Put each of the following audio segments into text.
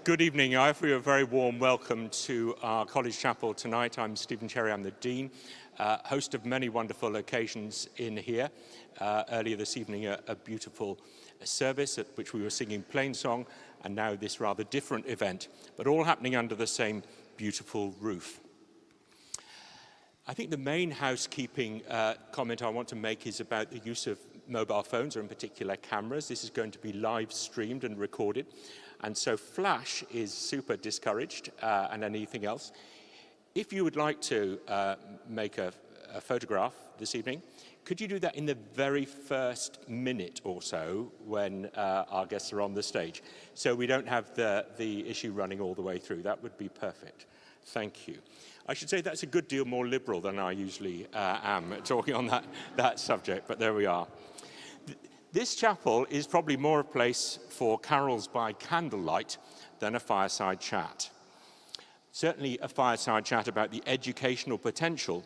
Good evening. I offer you a very warm welcome to our college chapel tonight. I'm Stephen Cherry, I'm the Dean, host of many wonderful occasions in here. Earlier this evening, a beautiful service at which we were singing Plainsong, and now this rather different event, but all happening under the same beautiful roof. I think the main housekeeping comment I want to make is about the use of mobile phones, or in particular cameras. This is going to be live streamed and recorded. And so flash is super discouraged, and anything else. If you would like to make a photograph this evening, could you do that in the very first minute or so when our guests are on the stage? So we don't have the issue running all the way through. That would be perfect. Thank you. I should say that's a good deal more liberal than I usually am talking on that subject, but there we are. This chapel is probably more a place for carols by candlelight than a fireside chat. Certainly a fireside chat about the educational potential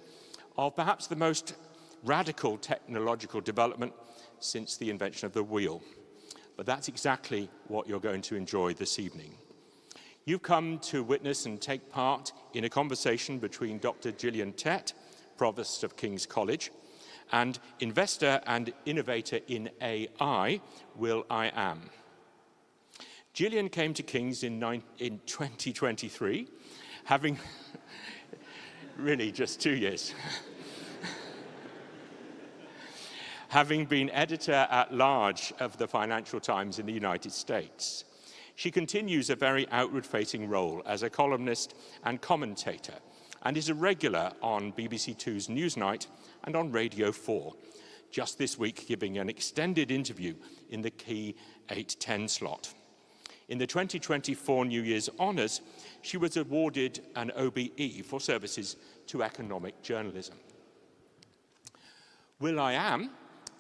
of perhaps the most radical technological development since the invention of the wheel. But that's exactly what you're going to enjoy this evening. You've come to witness and take part in a conversation between Dr. Gillian Tett, Provost of King's College, and investor and innovator in AI, will.i.am. Gillian came to King's in 2023, having really just 2 years. Having been editor-at-large of the Financial Times in the United States. She continues a very outward-facing role as a columnist and commentator, and is a regular on BBC Two's Newsnight and on Radio 4, just this week giving an extended interview in the key 8:10 slot. In the 2024 New Year's Honours, she was awarded an OBE for services to economic journalism. will.i.am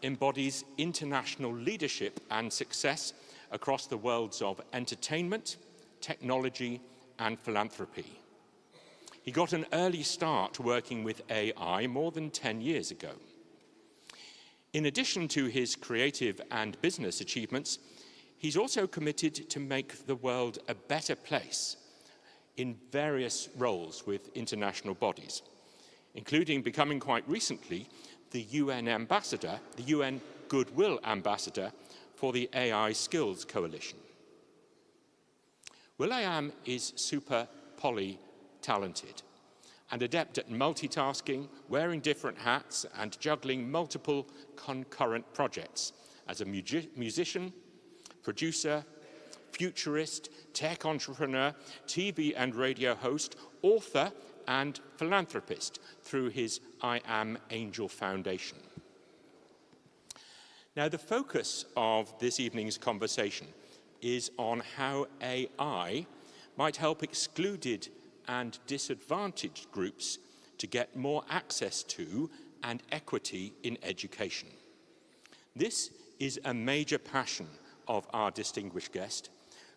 embodies international leadership and success across the worlds of entertainment, technology, and philanthropy. He got an early start working with AI more than 10 years ago. In addition to his creative and business achievements, he's also committed to make the world a better place in various roles with international bodies, including becoming quite recently the UN ambassador, the UN Goodwill Ambassador for the AI Skills Coalition. will.i.am is super poly-talented and adept at multitasking, wearing different hats and juggling multiple concurrent projects as a musician, producer, futurist, tech entrepreneur, TV and radio host, author and philanthropist through his I Am Angel Foundation. Now, the focus of this evening's conversation is on how AI might help excluded and disadvantaged groups to get more access to and equity in education. This is a major passion of our distinguished guest,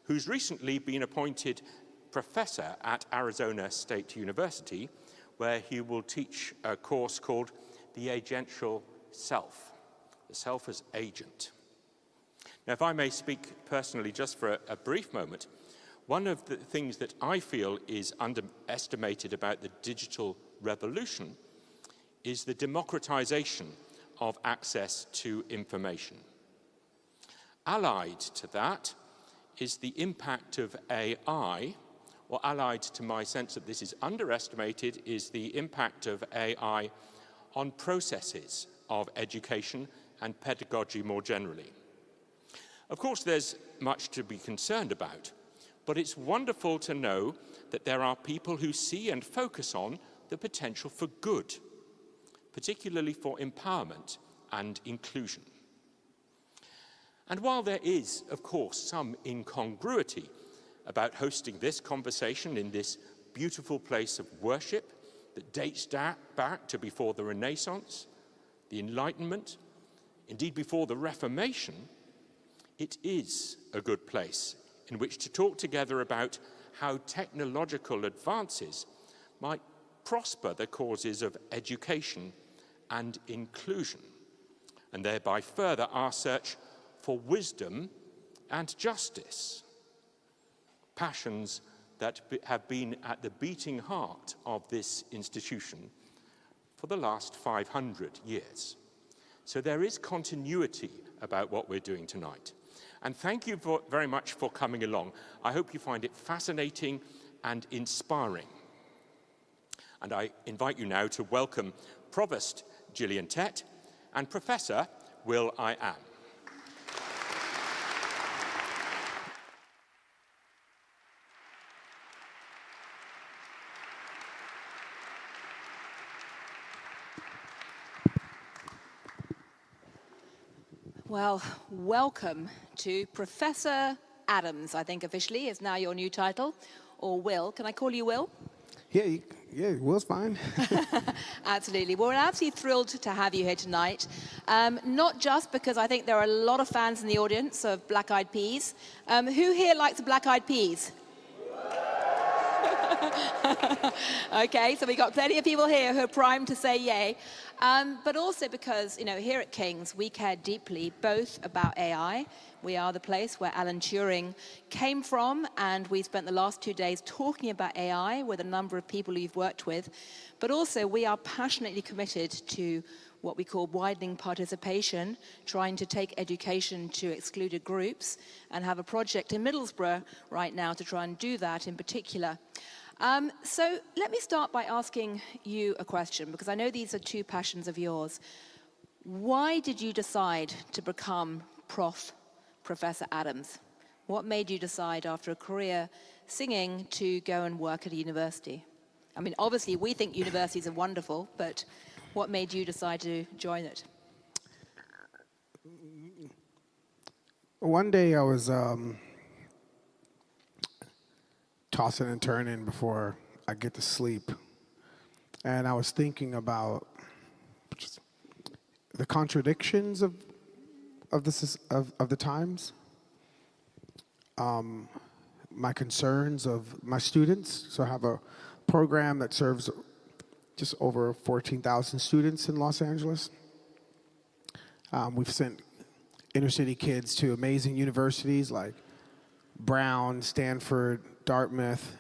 who's recently been appointed professor at Arizona State University, where he will teach a course called The Agential Self, the self as agent. Now, if I may speak personally just for a brief moment, one of the things that I feel is underestimated about the digital revolution is the democratization of access to information. Allied to that is the impact of AI, or allied to my sense that this is underestimated, is the impact of AI on processes of education and pedagogy more generally. Of course, there's much to be concerned about, but it's wonderful to know that there are people who see and focus on the potential for good, particularly for empowerment and inclusion. And while there is, of course, some incongruity about hosting this conversation in this beautiful place of worship that dates back to before the Renaissance, the Enlightenment, indeed before the Reformation, it is a good place in which to talk together about how technological advances might prosper the causes of education and inclusion, and thereby further our search for wisdom and justice. passions that have been at the beating heart of this institution for the last 500 years. So there is continuity about what we're doing tonight. And thank you very much for coming along. I hope you find it fascinating and inspiring. And I invite you now to welcome Provost Gillian Tett and Professor will.i.am. Well, welcome to Professor Adams, I think officially is now your new title, or Will. Can I call you Will? Yeah, Will's fine. Absolutely. Well, we're absolutely thrilled to have you here tonight. Not just because I think there are a lot of fans in the audience of Black Eyed Peas. Who here likes the Black Eyed Peas? Okay, so we've got plenty of people here who are primed to say yay. But also because, here at King's, we care deeply both about AI. We are the place where Alan Turing came from, and we spent the last 2 days talking about AI with a number of people you've worked with. But also, we are passionately committed to what we call widening participation, trying to take education to excluded groups, and have a project in Middlesbrough right now to try and do that in particular. So let me start by asking you a question, because I know these are two passions of yours. Why did you decide to become Professor Adams? What made you decide after a career singing to go and work at a university? I mean, obviously we think universities are wonderful, but what made you decide to join it? One day I was tossing and turning before I get to sleep, and I was thinking about just the contradictions of the times, my concerns of my students. So I have a program that serves just over 14,000 students in Los Angeles. We've sent inner city kids to amazing universities like Brown, Stanford, Dartmouth,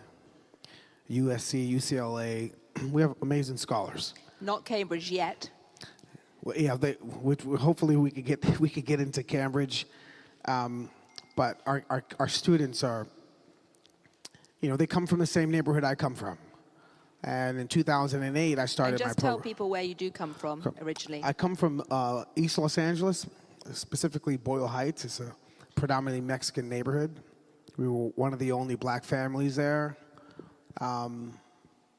USC, UCLA. We have amazing scholars. Not Cambridge yet. Well, yeah, hopefully we could get into Cambridge, but our students are, they come from the same neighborhood I come from, and in 2008 I started my program. And just tell people where you do come from originally. I come from East Los Angeles, specifically Boyle Heights. It's a predominantly Mexican neighborhood. We were one of the only black families there. In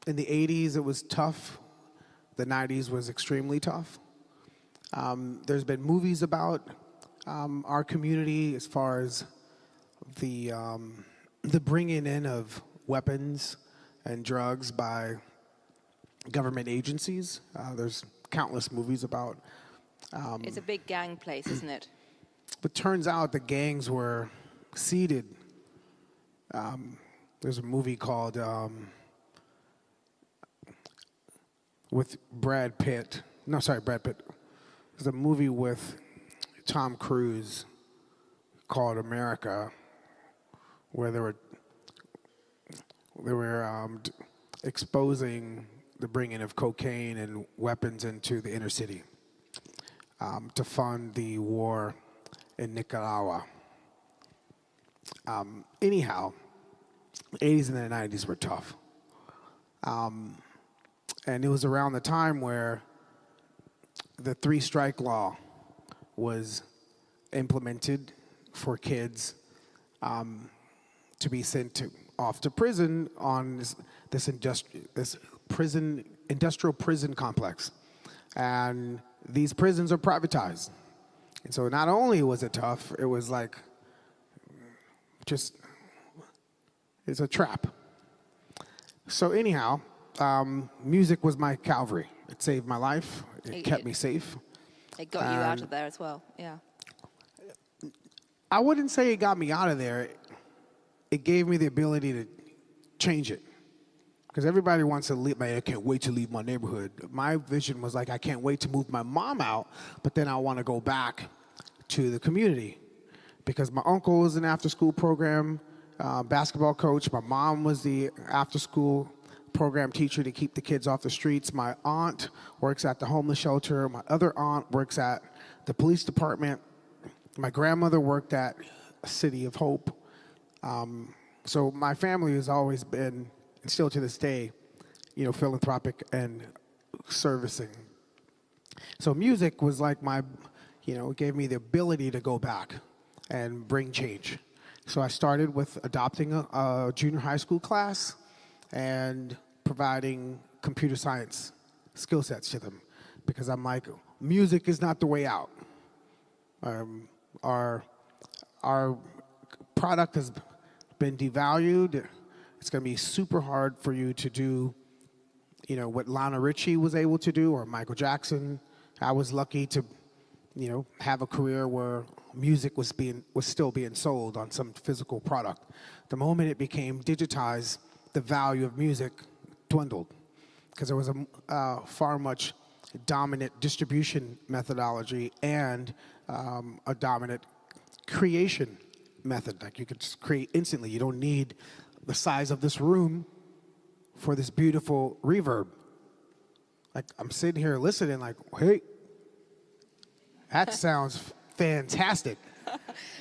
the 80s, it was tough. The 90s was extremely tough. There's been movies about our community as far as the bringing in of weapons and drugs by government agencies. There's countless movies about. It's a big gang place, isn't it? But turns out the gangs were seeded. There's a movie called with Brad Pitt. No, sorry, Brad Pitt. There's a movie with Tom Cruise called America, where they were exposing the bringing of cocaine and weapons into the inner city to fund the war in Nicaragua. Anyhow, the 80s and the 90s were tough. And it was around the time where the three-strike law was implemented for kids to be sent off to prison on this industrial prison complex. And these prisons are privatized. And so not only was it tough, it was like it's a trap. So anyhow, music was my Calvary. It saved my life. It kept me safe. It got you out of there as well, yeah. I wouldn't say it got me out of there. It gave me the ability to change it. Because everybody wants to leave. I can't wait to leave my neighborhood. My vision was like, I can't wait to move my mom out, but then I want to go back to the community. Because my uncle is an after-school program. basketball coach. My mom was the after-school program teacher to keep the kids off the streets. My aunt works at the homeless shelter. My other aunt works at the police department. My grandmother worked at City of Hope. So my family has always been, and still to this day, philanthropic and servicing. So music was like it gave me the ability to go back and bring change. So I started with adopting a junior high school class and providing computer science skill sets to them, because I'm like, music is not the way out. Our product has been devalued. It's going to be super hard for you to do, what Lionel Richie was able to do, or Michael Jackson. I was lucky to, have a career where music was still being sold on some physical product. The moment it became digitized, the value of music dwindled, because there was a far much dominant distribution methodology and a dominant creation method. Like, you could just create instantly. You don't need the size of this room for this beautiful reverb. Like, I'm sitting here listening like, hey, that sounds fantastic.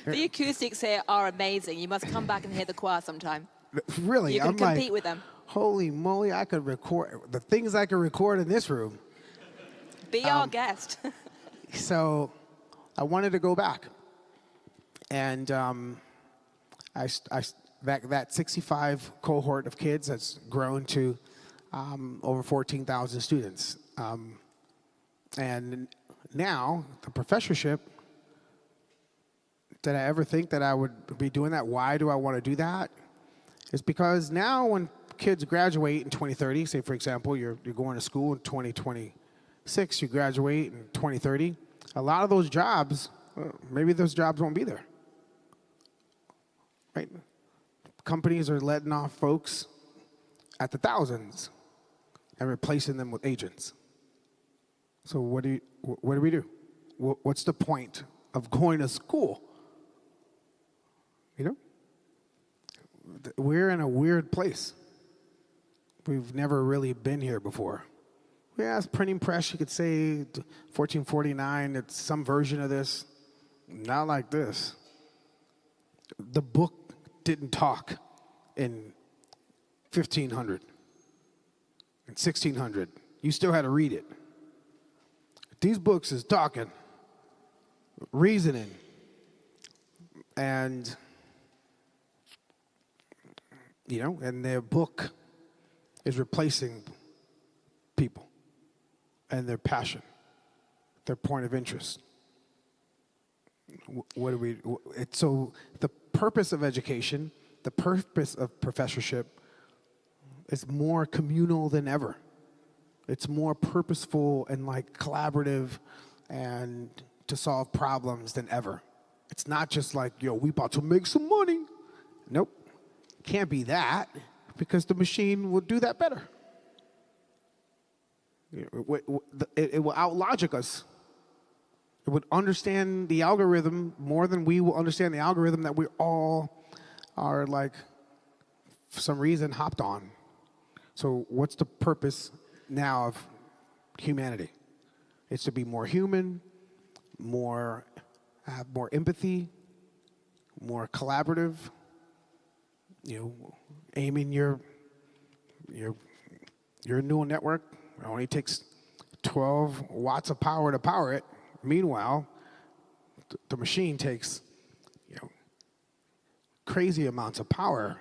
The acoustics here are amazing. You must come back and hear the choir sometime. Really, you can I'm compete like, with them. Holy moly, I could record the things I could record in this room. Be our guest. So I wanted to go back. And that 65 cohort of kids has grown to over 14,000 students. And now, the professorship, did I ever think that I would be doing that? Why do I want to do that? It's because now when kids graduate in 2030, say for example, you're going to school in 2026, you graduate in 2030, a lot of those jobs, maybe those jobs won't be there. Right? Companies are letting off folks at the thousands and replacing them with agents. So what do we do? What's the point of going to school? We're in a weird place. We've never really been here before. Yeah, it's printing press, you could say 1449, it's some version of this. Not like this. The book didn't talk in 1500, in 1600. You still had to read it. These books is talking, reasoning, and and their book is replacing people and their passion, their point of interest. So the purpose of education, the purpose of professorship is more communal than ever. It's more purposeful and collaborative and to solve problems than ever. It's not just like, we about to make some money. Nope. Can't be that, because the machine will do that better. It will outlogic us. It would understand the algorithm more than we will understand the algorithm that we all are, for some reason, hopped on. So what's the purpose now of humanity? It's to be more human, have more empathy, more collaborative. Aiming your neural network, it only takes 12 watts of power to power it. Meanwhile, the machine takes crazy amounts of power.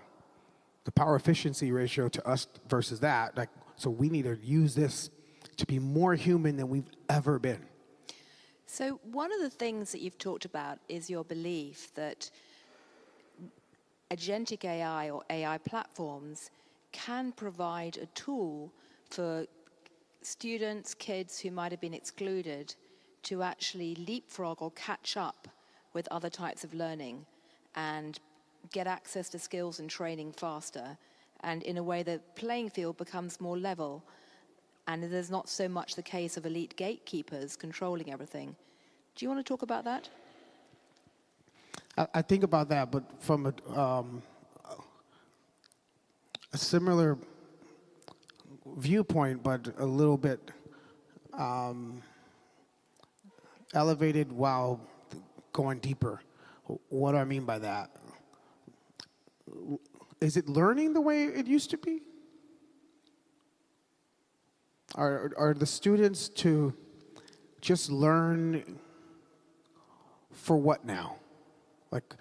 The power efficiency ratio to us versus that, so we need to use this to be more human than we've ever been. So one of the things that you've talked about is your belief that agentic AI or AI platforms can provide a tool for students, kids who might have been excluded to actually leapfrog or catch up with other types of learning and get access to skills and training faster, and in a way the playing field becomes more level and there's not so much the case of elite gatekeepers controlling everything. Do you want to talk about that? I think about that, but from a similar viewpoint, but a little bit elevated while going deeper. What do I mean by that? Is it learning the way it used to be? Are the students to just learn for what now? Like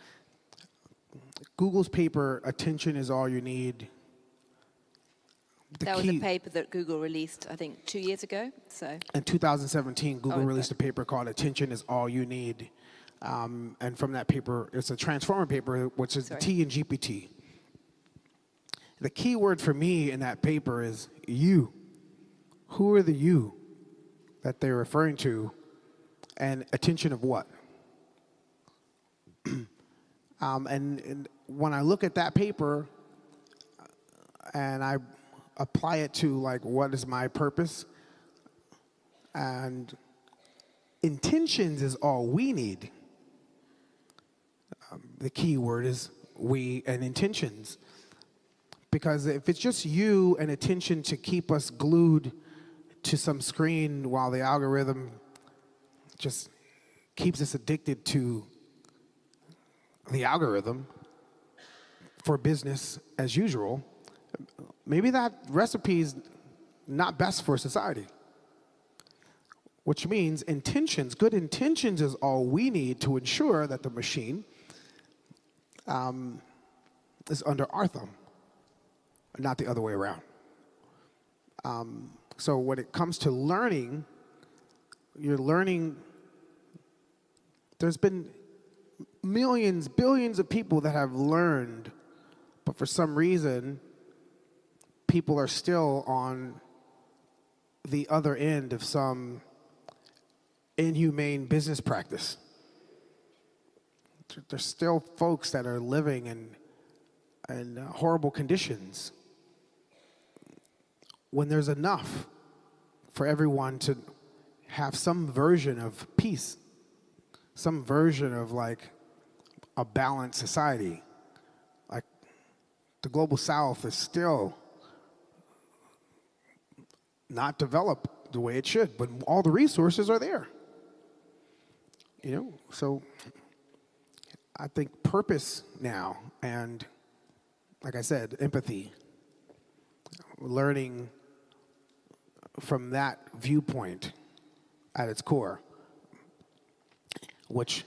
Google's paper, attention is all you need. That was a paper that Google released, I think, 2 years ago. So in 2017, Google released a paper called "Attention is All You Need," and from that paper, it's a transformer paper, which is T in GPT. The key word for me in that paper is you. Who are the you that they're referring to, and attention of what? And when I look at that paper and I apply it to like what is my purpose, and intentions is all we need. The key word is we and intentions. Because if it's just you and attention to keep us glued to some screen while the algorithm just keeps us addicted to the algorithm for business as usual, maybe that recipe is not best for society. Which means intentions, good intentions is all we need to ensure that the machine is under our thumb, not the other way around. So when it comes to learning, you're learning, there's been millions, billions of people that have learned, but for some reason, people are still on the other end of some inhumane business practice. There's still folks that are living in horrible conditions when there's enough for everyone to have some version of peace, some version of like a balanced society. Like the global south is still not developed the way it should, but all the resources are there. You know, so I think purpose now, and like I said, empathy, learning from that viewpoint at its core, which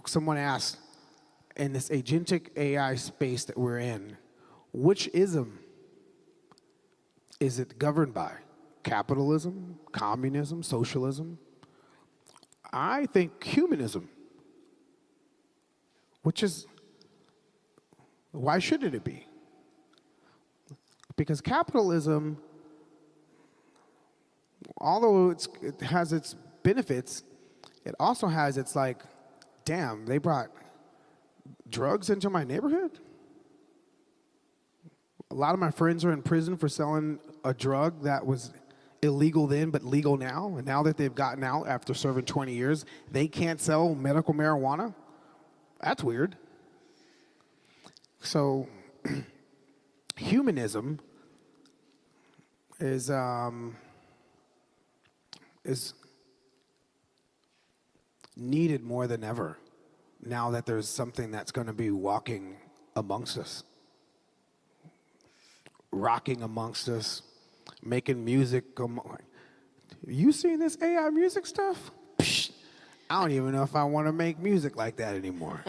someone asked, in this agentic AI space that we're in, which ism is it governed by? Capitalism, communism, socialism? I think humanism, which is, why shouldn't it be? Because capitalism, although it has its benefits, it also has its like, damn, they brought drugs into my neighborhood? A lot of my friends are in prison for selling a drug that was illegal then but legal now, and now that they've gotten out after serving 20 years, they can't sell medical marijuana? That's weird. So humanism is needed more than ever now that there's something that's going to be walking amongst us, rocking amongst us, making music. You seen this AI music stuff? Psh, I don't even know if I want to make music like that anymore.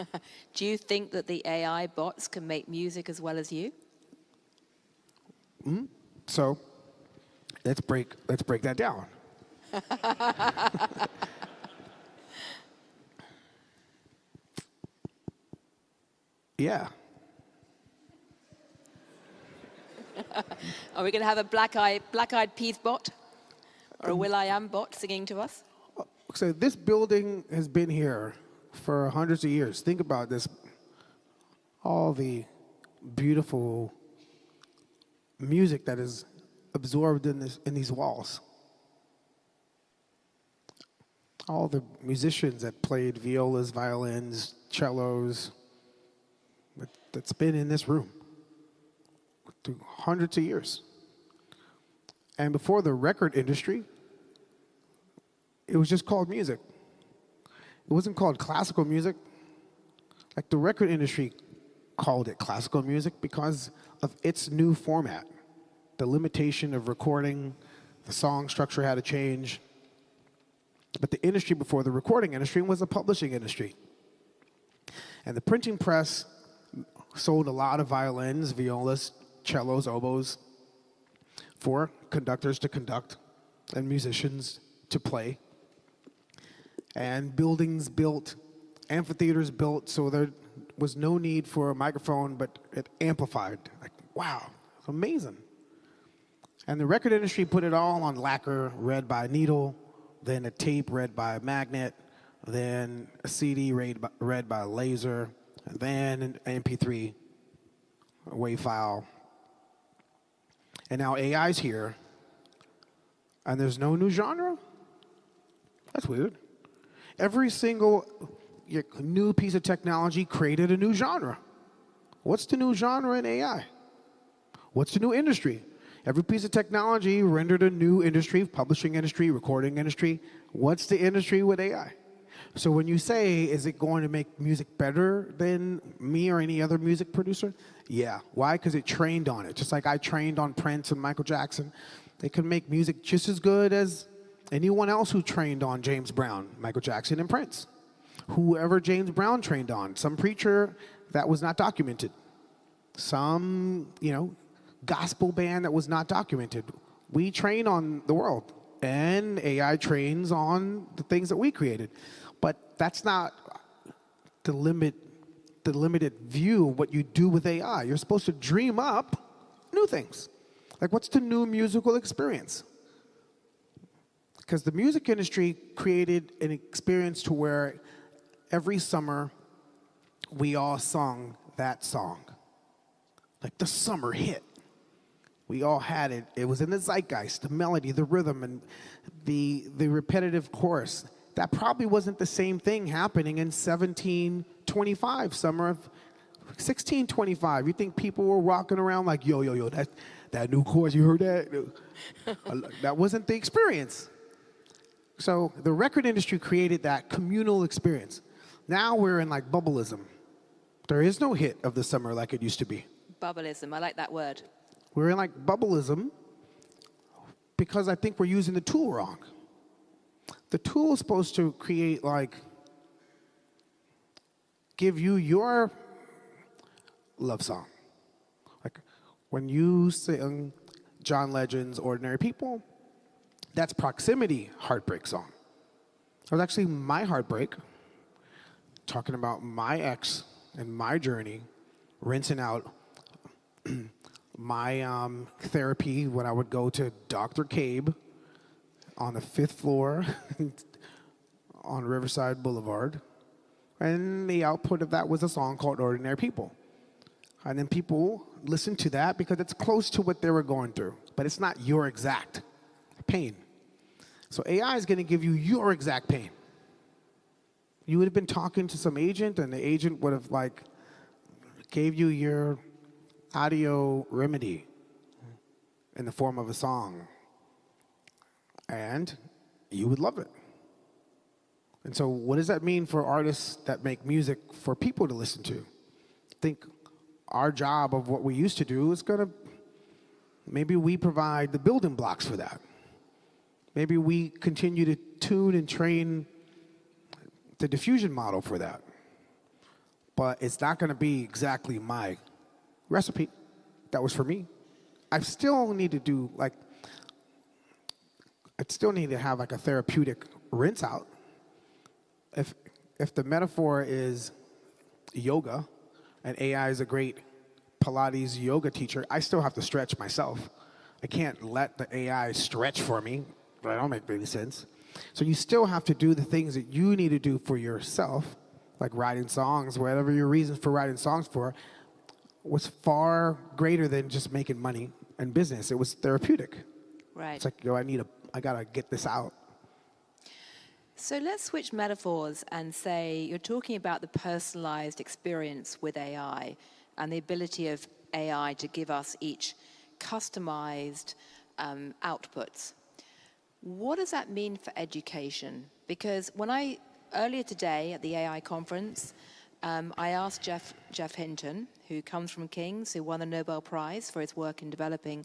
do you think that the AI bots can make music as well as you? So let's break that down. Yeah. Are we going to have a black-eyed peas bot or a will.i.am bot singing to us? So this building has been here for hundreds of years. Think about this. All the beautiful music that is absorbed in these walls. All the musicians that played violas, violins, cellos, that's been in this room. through hundreds of years. And before the record industry, it was just called music. It wasn't called classical music. Like the record industry called it classical music because of its new format. The limitation of recording, the song structure had to change. But the industry before the recording industry was the publishing industry. And the printing press sold a lot of violins, violas, cellos, oboes for conductors to conduct and musicians to play. And buildings built, amphitheaters built, so there was no need for a microphone, but it amplified. Like, wow, it's amazing. And the record industry put it all on lacquer, read by a needle, then a tape read by a magnet, then a CD read by a laser, and then an MP3, a WAV file. And now AI's here, and there's no new genre? That's weird. Every single new piece of technology created a new genre. What's the new genre in AI? What's the new industry? Every piece of technology rendered a new industry, publishing industry, recording industry. What's the industry with AI? So when you say, is it going to make music better than me or any other music producer? Yeah. Why? Because it trained on it. Just like I trained on Prince and Michael Jackson. They can make music just as good as anyone else who trained on James Brown, Michael Jackson, and Prince. Whoever James Brown trained on. Some preacher that was not documented. Some, gospel band that was not documented. We train on the world. And AI trains on the things that we created. But that's not the limited view of what you do with AI. You're supposed to dream up new things. Like, what's the new musical experience? Because the music industry created an experience to where every summer we all sung that song. Like the summer hit. We all had it. It was in the zeitgeist, the melody, the rhythm, and the repetitive chorus. That probably wasn't the same thing happening in 1725, summer of 1625. You think people were rocking around like, yo, that new chorus, you heard that? That wasn't the experience. So the record industry created that communal experience. Now we're in like bubbleism. There is no hit of the summer like it used to be. Bubbleism, I like that word. We're in like bubbleism because I think we're using the tool wrong. The tool is supposed to create give you your love song. Like when you sing John Legend's Ordinary People, that's proximity heartbreak song. It was actually my heartbreak, talking about my ex and my journey, rinsing out my therapy when I would go to Dr. Cabe on the 5th floor on Riverside Boulevard. And the output of that was a song called Ordinary People. And then people listened to that because it's close to what they were going through, but it's not your exact pain. So AI is going to give you your exact pain. You would have been talking to some agent, and the agent would have gave you your audio remedy in the form of a song. And you would love it. And so what does that mean for artists that make music for people to listen to? I think our job of what we used to do is maybe we provide the building blocks for that. Maybe we continue to tune and train the diffusion model for that. But it's not going to be exactly my recipe. That was for me. I still need to do have a therapeutic rinse out. If the metaphor is yoga and AI is a great Pilates yoga teacher, I still have to stretch myself. I can't let the AI stretch for me. That don't make any sense. So you still have to do the things that you need to do for yourself, like writing songs, whatever your reasons for writing songs for, was far greater than just making money and business. It was therapeutic. Right. It's like, I gotta get this out. So let's switch metaphors and say you're talking about the personalized experience with AI and the ability of AI to give us each customized outputs. What does that mean for education? Because earlier today at the AI conference, I asked Jeff Hinton, who comes from King's, who won the Nobel Prize for his work in developing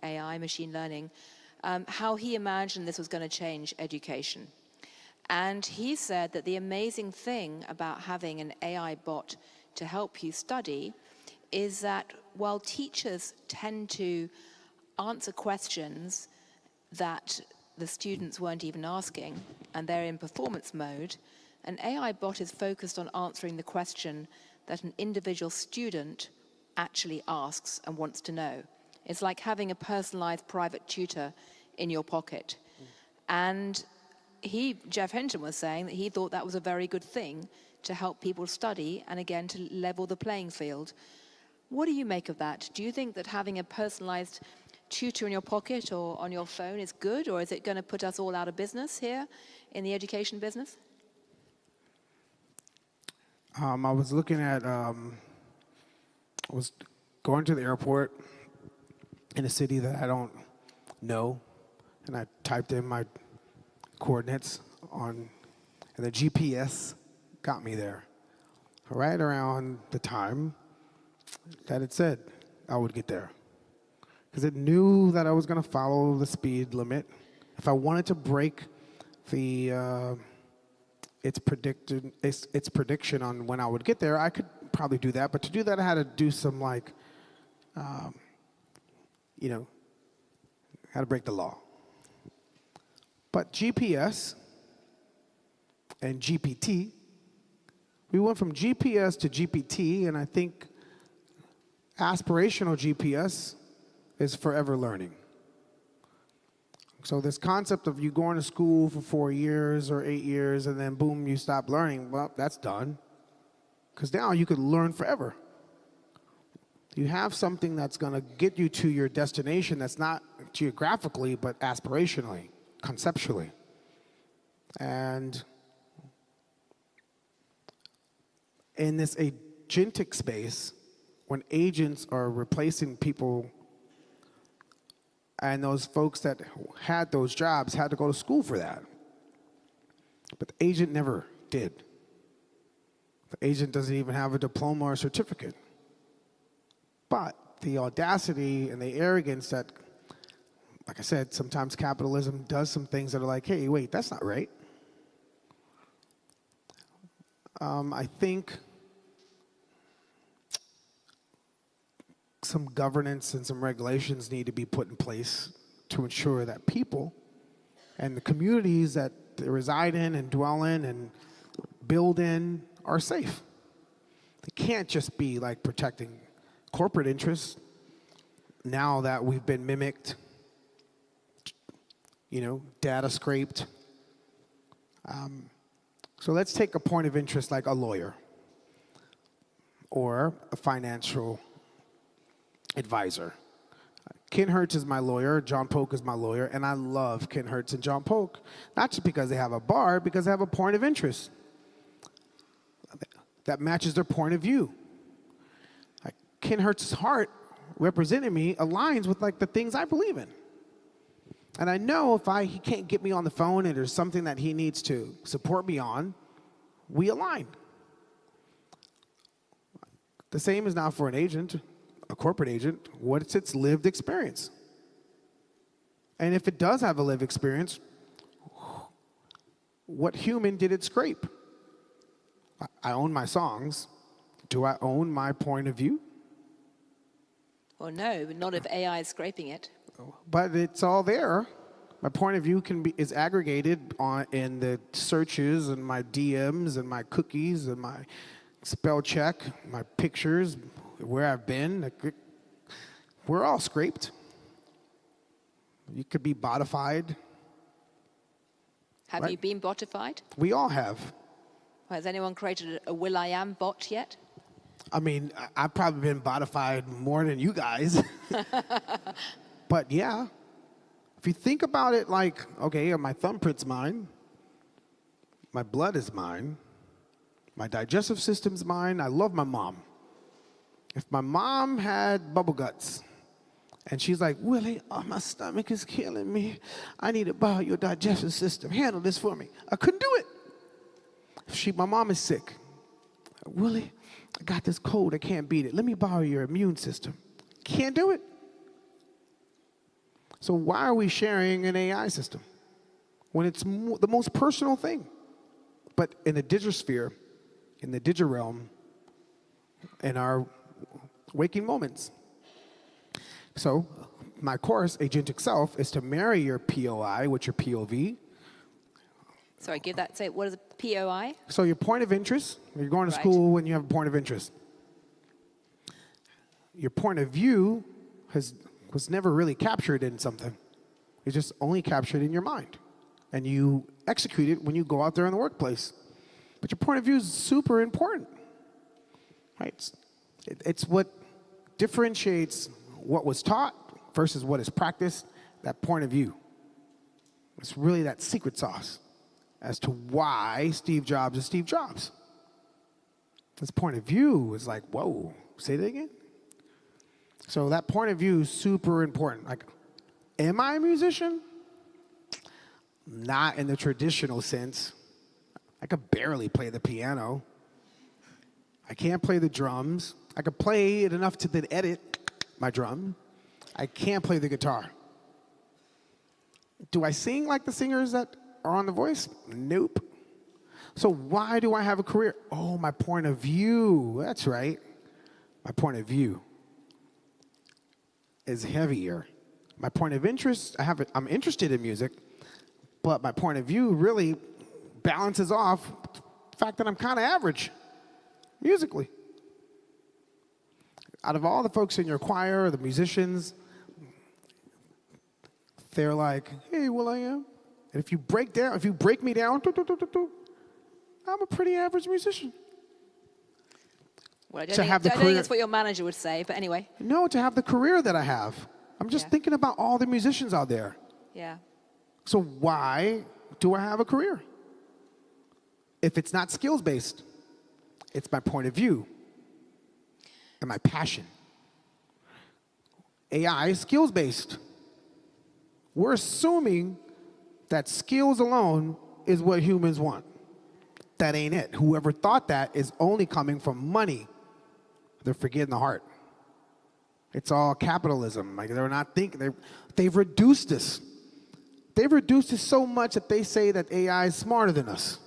AI, machine learning, how he imagined this was going to change education. And he said that the amazing thing about having an AI bot to help you study is that while teachers tend to answer questions that the students weren't even asking, and they're in performance mode, an AI bot is focused on answering the question that an individual student actually asks and wants to know. It's like having a personalized private tutor in your pocket. And Jeff Hinton was saying that he thought that was a very good thing to help people study and, again, to level the playing field. What do you make of that? Do you think that having a personalized tutor in your pocket or on your phone is good, or is it going to put us all out of business here in the education business? I was looking at, I was going to the airport in a city that I don't know, and I typed in my coordinates and the GPS got me there right around the time that it said I would get there. Because it knew that I was going to follow the speed limit. If I wanted to break its prediction on when I would get there, I could probably do that. But to do that, I had to do some had to break the law. But GPS and GPT, we went from GPS to GPT, and I think aspirational GPS is forever learning. So this concept of you going to school for 4 years or 8 years and then boom, you stop learning, well, that's done. Because now you could learn forever. You have something that's going to get you to your destination that's not geographically, but aspirationally, conceptually. And in this agentic space, when agents are replacing people, and those folks that had those jobs had to go to school for that. But the agent never did. The agent doesn't even have a diploma or certificate. But the audacity and the arrogance that, like I said, sometimes capitalism does some things that are like, hey, wait, that's not right. I think some governance and some regulations need to be put in place to ensure that people and the communities that they reside in and dwell in and build in are safe. They can't just be like protecting corporate interests now that we've been mimicked, data scraped. So let's take a point of interest like a lawyer or a financial advisor. Ken Hertz is my lawyer, John Polk is my lawyer, and I love Ken Hertz and John Polk, not just because they have a bar, because they have a point of interest that matches their point of view. Like Ken Hertz's heart representing me aligns with the things I believe in. And I know if he can't get me on the phone and there's something that he needs to support me on, we align. The same is now for an agent. A corporate agent, what's its lived experience? And if it does have a lived experience, what human did it scrape? I own my songs. Do I own my point of view? Well, no, not if AI is scraping it. But it's all there. My point of view is aggregated in the searches and my DMs and my cookies and my spell check, my pictures, where I've been. We're all scraped. You could be botified. Have right? you been botified? We all have. Has anyone created a will.i.am bot yet? I mean, I've probably been botified more than you guys. But yeah, if you think about it like, okay, my thumbprint's mine, my blood is mine, my digestive system's mine. I love my mom. If my mom had bubble guts, and she's like, Willie, oh, my stomach is killing me. I need to borrow your digestive system. Handle this for me. I couldn't do it. If my mom is sick, Willie, I got this cold. I can't beat it. Let me borrow your immune system. Can't do it. So why are we sharing an AI system when it's the most personal thing? But in the digital sphere, in the digital realm, in our waking moments. So my course, Agentic Self, is to marry your POI with your POV. Sorry, say, what is a POI? So your point of interest, you're going to Right. school when you have a point of interest. Your point of view was never really captured in something. It's just only captured in your mind. And you execute it when you go out there in the workplace. But your point of view is super important. Right? It's what differentiates what was taught versus what is practiced, that point of view. It's really that secret sauce as to why Steve Jobs is Steve Jobs. His point of view is like, whoa, say that again? So that point of view is super important. Like, am I a musician? Not in the traditional sense. I could barely play the piano. I can't play the drums. I could play it enough to then edit my drum. I can't play the guitar. Do I sing like the singers that are on The Voice? Nope. So why do I have a career? Oh, my point of view. That's right. My point of view is heavier. My point of interest, I'm interested in music, but my point of view really balances off the fact that I'm kind of average musically. Out of all the folks in your choir, the musicians, they're like, hey, will.i.am. And if you break me down, I'm a pretty average musician. Well, I don't think that's what your manager would say, but anyway. No, to have the career that I have. I'm just thinking about all the musicians out there. Yeah. So why do I have a career? If it's not skills-based, it's my point of view and my passion. AI is skills-based. We're assuming that skills alone is what humans want. That ain't it. Whoever thought that is only coming from money. They're forgetting the heart. It's all capitalism. Like, they're not thinking. They've reduced us. They've reduced us so much that they say that AI is smarter than us.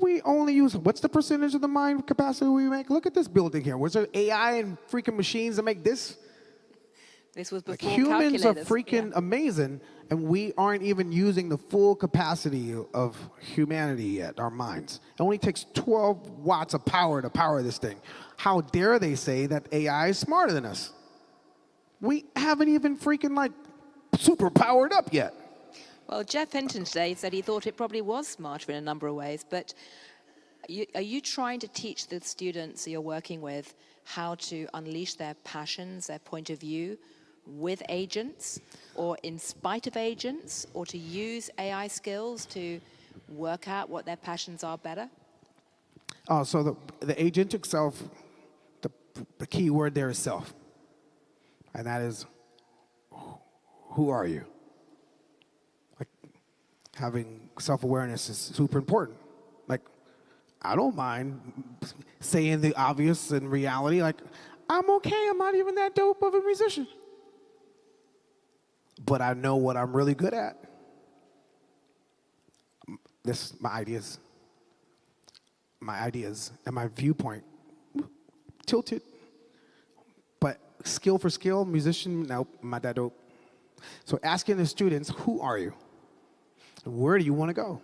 We only use, what's the percentage of the mind capacity we make? Look at this building here. Was there AI and freaking machines that make this? This was before humans are calculators. freaking amazing, and we aren't even using the full capacity of humanity yet, our minds. It only takes 12 watts of power to power this thing. How dare they say that AI is smarter than us? We haven't even freaking like super powered up yet. Well, Jeff Hinton today said he thought it probably was smarter in a number of ways, but are you trying to teach the students you're working with how to unleash their passions, their point of view, with agents, or in spite of agents, or to use AI skills to work out what their passions are better? So the agentic self, the key word there is self. And that is, who are you? Like, having self-awareness is super important. Like, I don't mind saying the obvious in reality. Like, I'm okay. I'm not even that dope of a musician. But I know what I'm really good at. My ideas and my viewpoint tilted. But skill for skill, musician, nope, I'm not that dope. So asking the students, who are you? Where do you want to go?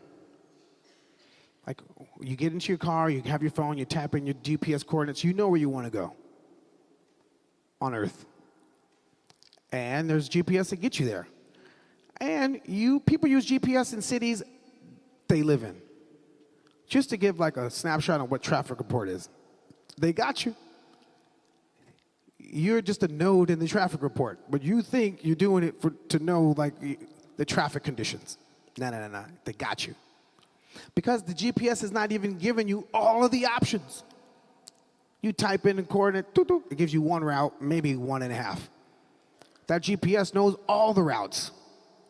Like, you get into your car, you have your phone, you tap in your GPS coordinates, you know where you want to go on Earth. And there's GPS to get you there. And people use GPS in cities they live in. Just to give like a snapshot of what traffic report is. They got you. You're just a node in the traffic report, but you think you're doing it to know like the traffic conditions. No. They got you. Because the GPS is not even giving you all of the options. You type in the coordinate, doot, doot, it gives you one route, maybe 1.5. That GPS knows all the routes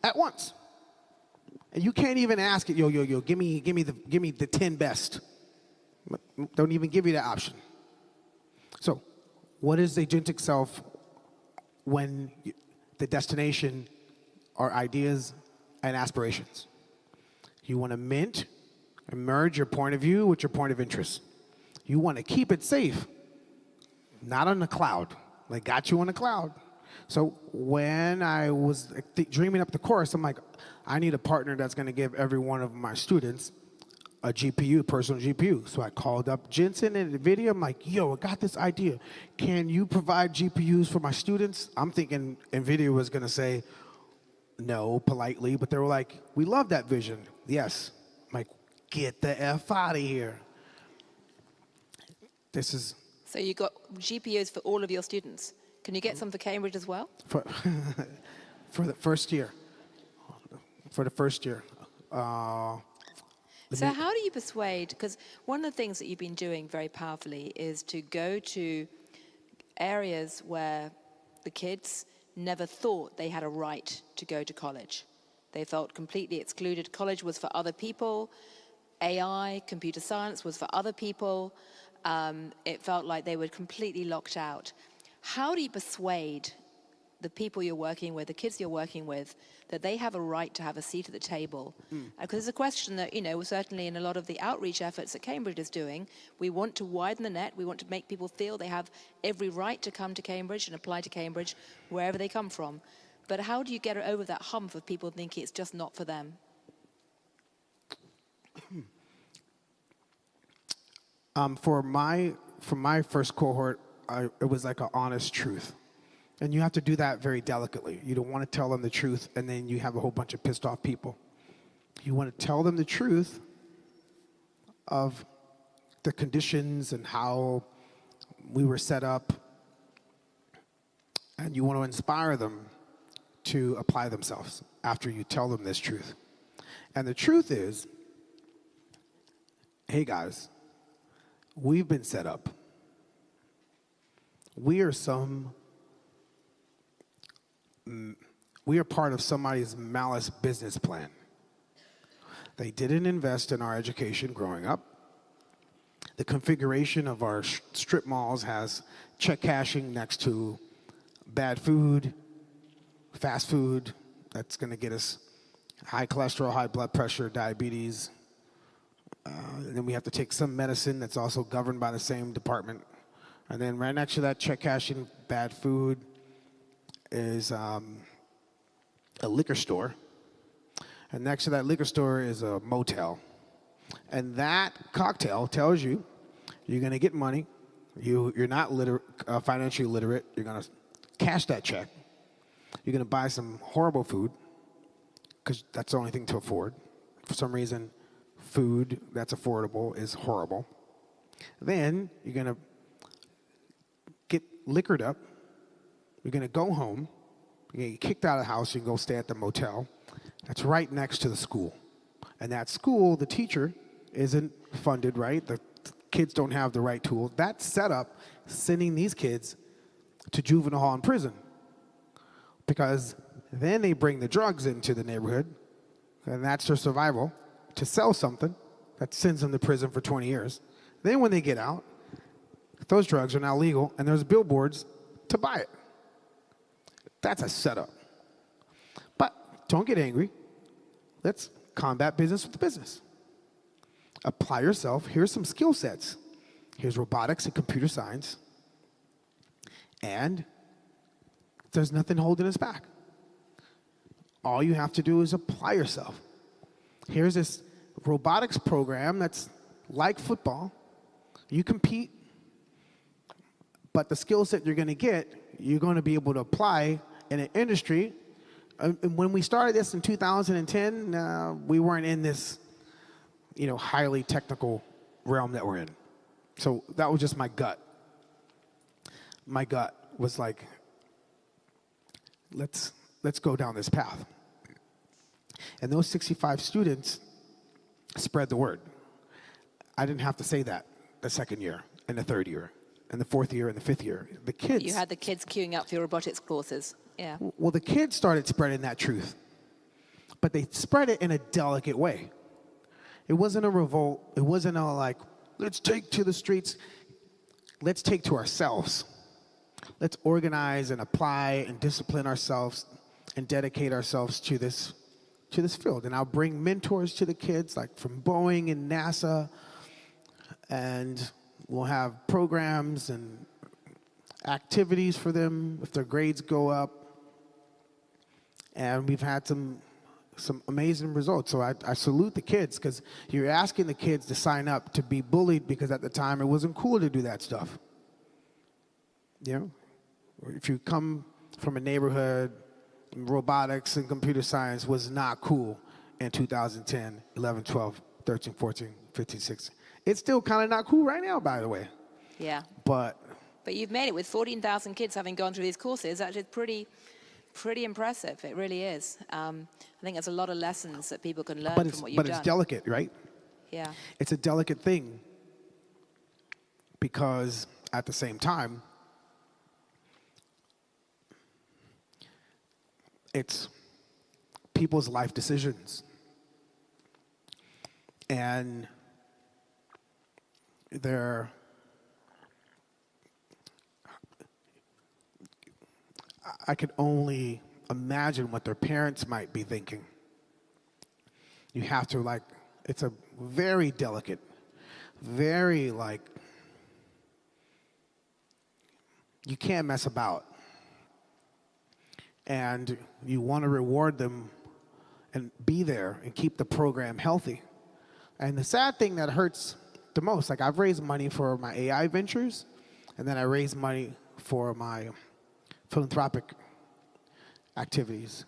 at once. And you can't even ask it, yo, give me the 10 best. Don't even give you that option. So, what is the agentic self when the destination are ideas and aspirations? You want to mint and merge your point of view with your point of interest. You want to keep it safe, not on the cloud. They got you on the cloud. So when I was dreaming up the course, I'm like, I need a partner that's going to give every one of my students a GPU, personal GPU. So I called up Jensen and NVIDIA. I'm like, yo, I got this idea. Can you provide GPUs for my students? I'm thinking NVIDIA was going to say no politely, but they were like, we love that vision. Yes. I'm like, get the F out of here. This is... So you got GPUs for all of your students. Can you get some for Cambridge as well? For the first year. For the first year. So how do you persuade, because one of the things that you've been doing very powerfully is to go to areas where the kids never thought they had a right to go to college. They felt completely excluded. College was for other people. AI, computer science was for other people. It felt like they were completely locked out. How do you persuade the people you're working with, the kids you're working with, that they have a right to have a seat at the table? Because it's a question that, certainly in a lot of the outreach efforts that Cambridge is doing, we want to widen the net. We want to make people feel they have every right to come to Cambridge and apply to Cambridge wherever they come from. But how do you get over that hump of people thinking it's just not for them? For my first cohort, it was like an honest truth. And you have to do that very delicately. You don't want to tell them the truth and then you have a whole bunch of pissed off people. You want to tell them the truth of the conditions and how we were set up. And you want to inspire them to apply themselves after you tell them this truth. And the truth is, hey guys, we've been set up. We are part of somebody's malice business plan. They didn't invest in our education growing up. The configuration of our strip malls has check cashing next to bad food, fast food, that's going to get us high cholesterol, high blood pressure, diabetes. And then we have to take some medicine that's also governed by the same department. And then right next to that check cashing, bad food, is a liquor store. And next to that liquor store is a motel. And that cocktail tells you you're going to get money. You're not financially literate. You're going to cash that check. You're going to buy some horrible food because that's the only thing to afford. For some reason, food that's affordable is horrible. Then you're going to get liquored up. You're going to go home. You're going to get kicked out of the house. You can go stay at the motel. That's right next to the school. And that school, the teacher isn't funded right. The kids don't have the right tools. That setup sending these kids to juvenile hall and prison. Because then they bring the drugs into the neighborhood, and that's their survival, to sell something that sends them to prison for 20 years. Then when they get out, those drugs are now legal, and there's billboards to buy it. That's a setup. But don't get angry. Let's combat business with the business. Apply yourself. Here's some skill sets. Here's robotics and computer science. And there's nothing holding us back. All you have to do is apply yourself. Here's this robotics program that's like football. You compete, but the skill set you're going to get, you're going to be able to apply in an industry. When we started this in 2010, we weren't in this, highly technical realm that we're in. So that was just my gut. My gut was like, let's go down this path. And those 65 students spread the word. I didn't have to say that the second year and the third year. and the fourth year and the fifth year. The kids. You had the kids queuing up for your robotics courses. Yeah. Well, the kids started spreading that truth, but they spread it in a delicate way. It wasn't a revolt. It wasn't a like, let's take to the streets. Let's take to ourselves. Let's organize and apply and discipline ourselves and dedicate ourselves to this field. And I'll bring mentors to the kids, like from Boeing and NASA, and we'll have programs and activities for them if their grades go up. And we've had some amazing results. So I salute the kids, because you're asking the kids to sign up to be bullied, because at the time it wasn't cool to do that stuff. You know, if you come from a neighborhood, robotics and computer science was not cool in 2010, 11, 12, 13, 14, 15, 16. It's still kind of not cool right now, by the way. Yeah. But you've made it with 14,000 kids having gone through these courses. That is pretty impressive. It really is. I think there's a lot of lessons that people can learn from what you've done. But it's delicate, right? Yeah. It's a delicate thing, because at the same time, it's people's life decisions. And I could only imagine what their parents might be thinking. You have to, it's a very delicate, very, you can't mess about. And you want to reward them and be there and keep the program healthy. And the sad thing that hurts the most, I've raised money for my AI ventures, and then I raised money for my philanthropic activities.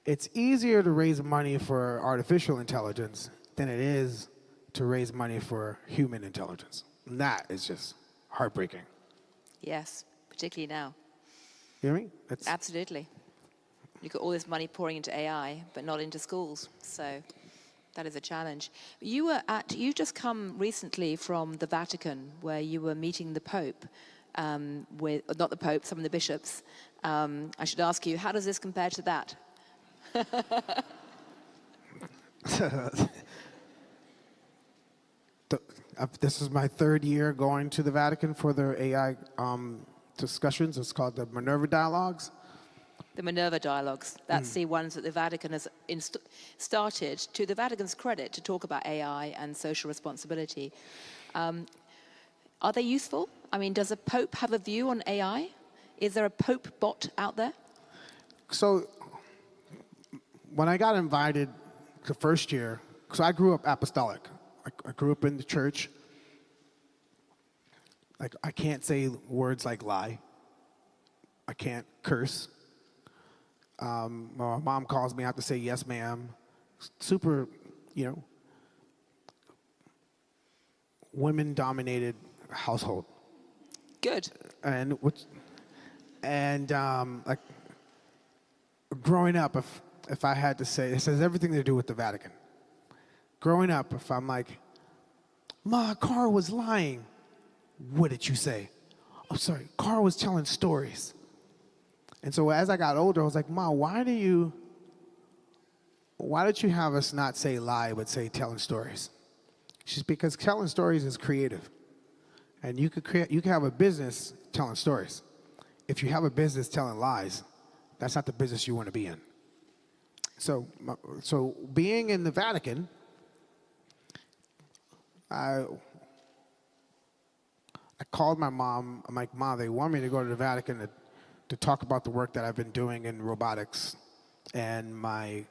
It's easier to raise money for artificial intelligence than it is to raise money for human intelligence. And that is just heartbreaking. Yes, particularly now. You know what I mean? Absolutely. You've got all this money pouring into AI, but not into schools. So that is a challenge. You just come recently from the Vatican, where you were meeting the Pope, not the Pope, some of the bishops. I should ask you, how does this compare to that? This is my third year going to the Vatican for their AI discussions. It's called the Minerva Dialogues. The Minerva Dialogues. That's the ones that the Vatican has started, to the Vatican's credit, to talk about AI and social responsibility. Are they useful? I mean, does a Pope have a view on AI? Is there a Pope bot out there? So when I got invited the first year, so I grew up apostolic. I grew up in the church. I can't say words like lie. I can't curse. My mom calls me, I have to say yes, ma'am. Super, women-dominated household. Good. And growing up, if I had to say, it has everything to do with the Vatican. Growing up, if I'm like, Ma, Carl was lying. What did you say? I'm sorry, Carl was telling stories. And so as I got older, I was like, Ma, why don't you have us not say lie, but say telling stories? She's because telling stories is creative. And you could have a business telling stories. If you have a business telling lies, that's not the business you want to be in. So being in the Vatican, I called my mom. I'm like, Mom, they want me to go to the Vatican to talk about the work that I've been doing in robotics and my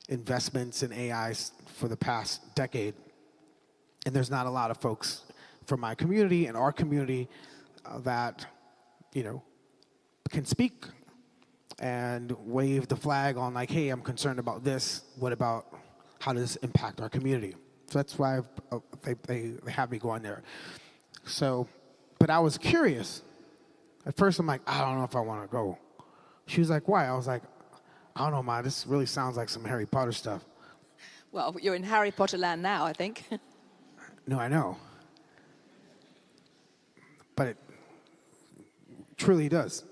investments in AI for the past decade. And there's not a lot of folks from my community and our community that, can speak and wave the flag on hey, I'm concerned about this. What about how does this impact our community? So that's why they have me going there. So, but I was curious. At first, I'm like, I don't know if I want to go. She was like, why? I was like, I don't know, Ma, this really sounds like some Harry Potter stuff. Well, you're in Harry Potter land now, I think. No, I know. but it truly does.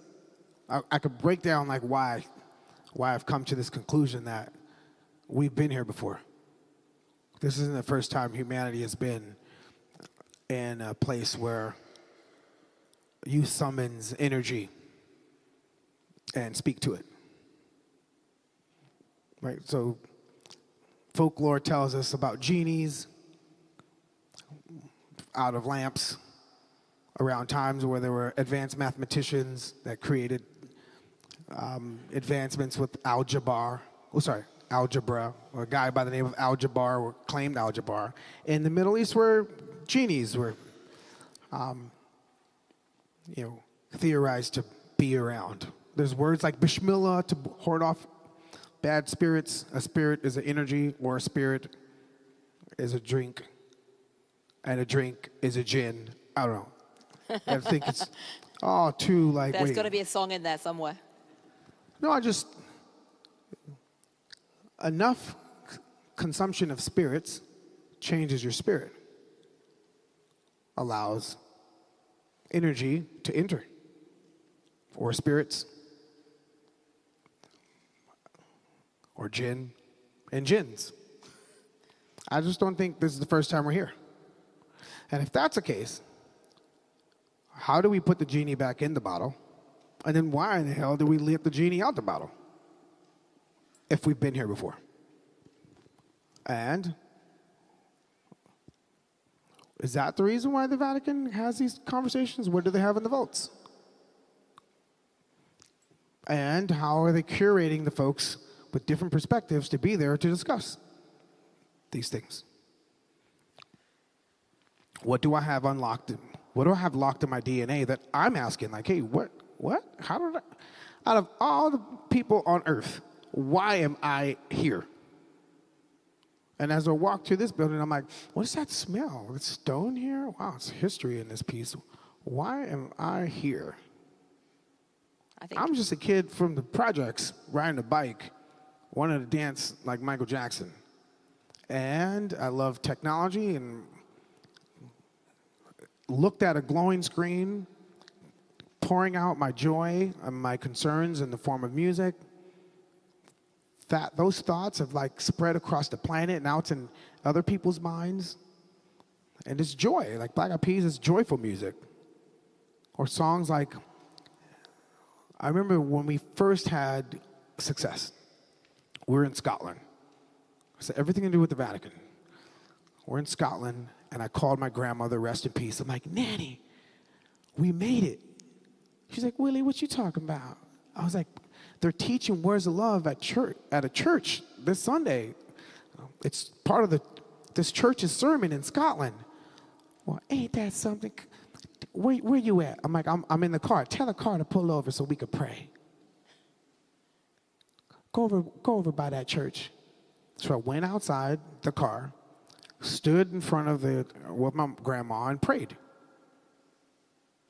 I could break down like why I've come to this conclusion that we've been here before. This isn't the first time humanity has been in a place where you summons energy and speak to it. Right? So folklore tells us about genies out of lamps around times where there were advanced mathematicians that created advancements with algebra, or a guy by the name of Al-Jabbar, or claimed Al-Jabbar. In the Middle East, where genies were, theorized to be around. There's words like Bismillah to ward off bad spirits. A spirit is an energy, or a spirit is a drink, and a drink is a gin. I don't know. I think it's all too like. There's got to be a song in there somewhere. No, enough consumption of spirits changes your spirit, allows energy to enter, or spirits, or gin and gins. I just don't think this is the first time we're here. And if that's the case, how do we put the genie back in the bottle? And then why in the hell do we let the genie out the bottle if we've been here before? And is that the reason why the Vatican has these conversations? What do they have in the votes? And how are they curating the folks with different perspectives to be there to discuss these things? What do I have unlocked? What do I have locked in my DNA that I'm asking? Like, hey, what? How did out of all the people on earth, why am I here? And as I walk through this building, I'm like, what is that smell? It's stone here? Wow, it's history in this piece. Why am I here? I'm just a kid from the projects riding a bike, wanted to dance like Michael Jackson. And I love technology and looked at a glowing screen, pouring out my joy and my concerns in the form of music. Those thoughts have like spread across the planet, now it's in other people's minds. And it's joy, like Black Eyed Peas is joyful music. Or songs like, I remember when we first had success, we were in Scotland. So everything to do with the Vatican. We're in Scotland, and I called my grandmother, rest in peace. I'm like, Nanny, we made it. She's like, Willie, what you talking about? I was like, they're teaching words of love at a church this Sunday. It's part of this church's sermon in Scotland. Well, ain't that something? Where you at? I'm like, I'm in the car. Tell the car to pull over so we could pray. Go over by that church. So I went outside the car, stood in front of with my grandma and prayed.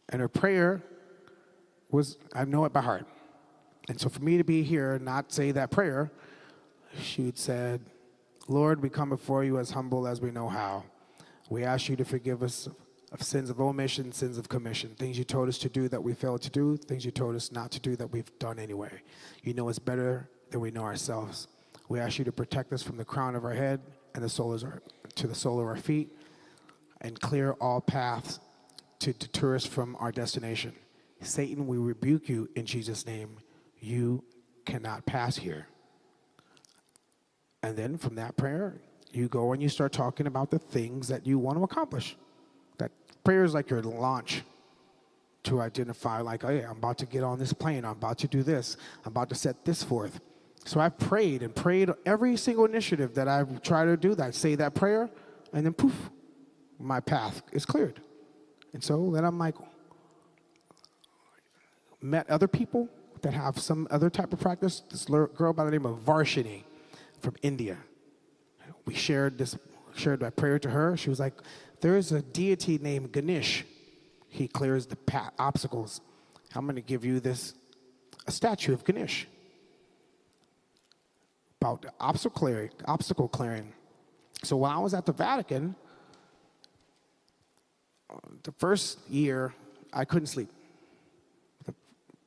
And her prayer was, I know it by heart. And so for me to be here and not say that prayer, she had said, Lord, we come before you as humble as we know how. We ask you to forgive us of sins of omission, sins of commission, things you told us to do that we failed to do, things you told us not to do that we've done anyway. You know us better than we know ourselves. We ask you to protect us from the crown of our head and to the sole of our feet, and clear all paths to deter us from our destination. Satan, we rebuke you in Jesus' name. You cannot pass here. And then from that prayer, you go and you start talking about the things that you want to accomplish. That prayer is like your launch to identify, like, oh yeah, I'm about to get on this plane. I'm about to do this. I'm about to set this forth. So I prayed and prayed every single initiative that I try to do. That I say that prayer, and then poof, my path is cleared. And so then I'm like, met other people that have some other type of practice. This girl by the name of Varshini from India. We shared my prayer to her. She was like, there is a deity named Ganesh. He clears the obstacles. I'm going to give you a statue of Ganesh. About obstacle clearing. So when I was at the Vatican, the first year I couldn't sleep.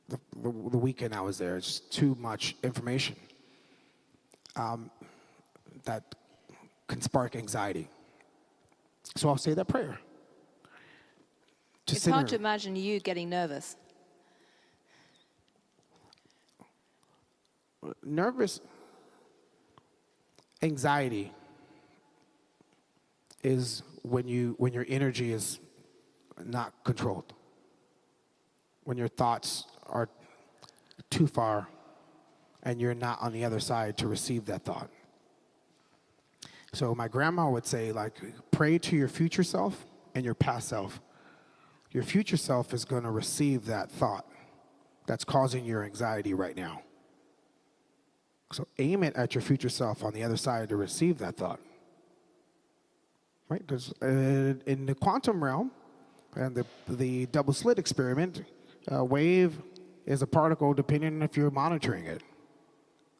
The weekend I was there, it's just too much information that can spark anxiety. So I'll say that prayer. It's hard to imagine you getting nervous. Nervous, anxiety is when your energy is not controlled, when your thoughts are too far and you're not on the other side to receive that thought. So my grandma would say, like, pray to your future self and your past self. Your future self is going to receive that thought that's causing your anxiety right now. So aim it at your future self on the other side to receive that thought. Right? Because in the quantum realm and the double slit experiment, a wave is a particle depending on if you're monitoring it.